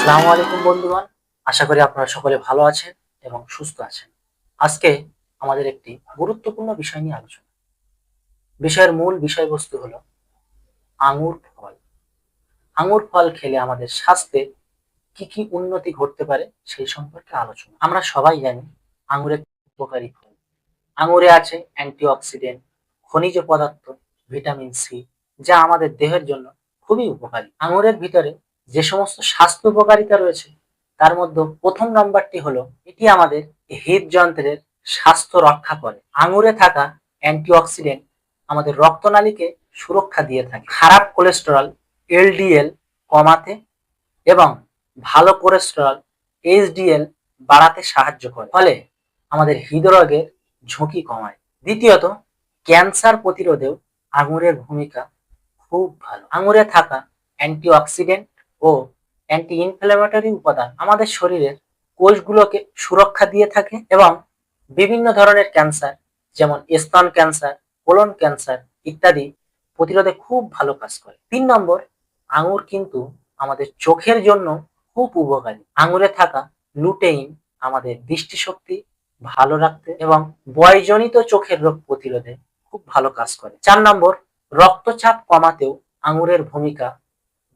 আসসালামু আলাইকুম বন্ধুগণ। আশা করি আপনারা সকলে ভালো আছেন এবং সুস্থ আছেন। আজকে আমাদের একটি গুরুত্বপূর্ণ বিষয় নিয়ে আলোচনা। বিষয়ের মূল বিষয়বস্তু হলো আঙ্গুর ফল। আঙ্গুর ফল খেলে আমাদের স্বাস্থ্যে কি কি উন্নতি ঘটতে পারে সেই সম্পর্কে আলোচনা। আমরা সবাই জানি আঙ্গুর একটি উপকারী ফল। আঙ্গুরে আছে অ্যান্টিঅক্সিডেন্ট, খনিজ পদার্থ, ভিটামিন সি, যা আমাদের দেহের জন্য খুবই উপকারী। আঙ্গুরের ভিতরে যে সমস্ত স্বাস্থ্য উপকারিতা রয়েছে তার মধ্যে প্রথম নাম্বারটি হলো এটি আমাদের হৃদযন্ত্রের স্বাস্থ্য রক্ষা করে। আঙ্গুরে থাকা অ্যান্টিঅক্সিডেন্ট আমাদের রক্তনালীকে সুরক্ষা দিয়ে থাকে, খারাপ কোলেস্টেরল এলডিএল কমাতে এবং ভালো কোলেস্টেরল এইচডিএল বাড়াতে সাহায্য করে, ফলে আমাদের হৃদরোগের ঝুঁকি কমায়। দ্বিতীয়ত, ক্যান্সার প্রতিরোধেও আঙুরের ভূমিকা খুব ভালো। আঙুরে থাকা অ্যান্টিঅক্সিডেন্ট ও অ্যান্টি ইনফ্ল্যামেটরি উপাদান আমাদের শরীরের কোষগুলোকে সুরক্ষা দিয়ে থাকে এবং বিভিন্ন ধরনের ক্যান্সার যেমন স্তন ক্যান্সার, কোলন ক্যান্সার ইত্যাদি প্রতিরোধে খুব ভালো কাজ করে। ৩ নম্বর, আঙুর কিন্তু আমাদের চোখের জন্য খুব উপকারী। আঙুরে থাকা লুটেইন আমাদের দৃষ্টিশক্তি ভালো রাখতে এবং বয়জনিত চোখের রোগ প্রতিরোধে খুব ভালো কাজ করে। ৪ নম্বর, রক্তচাপ কমাতেও আঙুরের ভূমিকা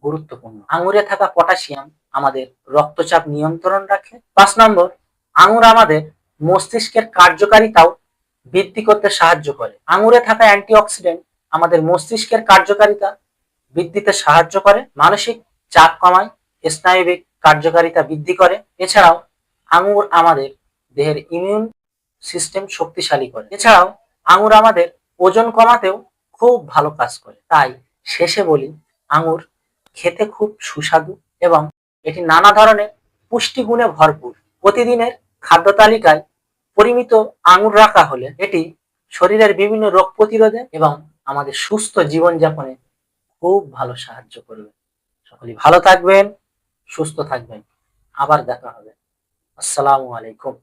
গুরুত্বপূর্ণ। আঙুরে থাকা পটাশিয়াম আমাদের রক্তচাপ নিয়ন্ত্রণ রাখে। ৫ নম্বর, আঙুর আমাদের মস্তিষ্কের কার্যকারিতাও বৃদ্ধি করতে সাহায্য করে। আঙুরে থাকা অ্যান্টিঅক্সিডেন্ট আমাদের মস্তিষ্কের কার্যকারিতা বৃদ্ধিতে সাহায্য করে, মানসিক চাপ কমায়, স্নায়বিক কার্যকারিতা বৃদ্ধি করে। এছাড়াও আঙুর আমাদের দেহের ইমিউন সিস্টেম শক্তিশালী করে। এছাড়াও আঙুর আমাদের ওজন কমাতেও খুব ভালো কাজ করে। তাই শেষে বলি, আঙুর খেতে খুব সুস্বাদু এবং এটি নানা ধরনের পুষ্টিগুণে ভরপুর। প্রতিদিনের খাদ্য তালিকায় পরিমিত আঙুর রাখা হলে এটি শরীরের বিভিন্ন রোগ প্রতিরোধে এবং আমাদের সুস্থ জীবনযাপনে খুব ভালো সাহায্য করবে। সকলেই ভালো থাকবেন, সুস্থ থাকবেন। আবার দেখা হবে। আসসালামু আলাইকুম।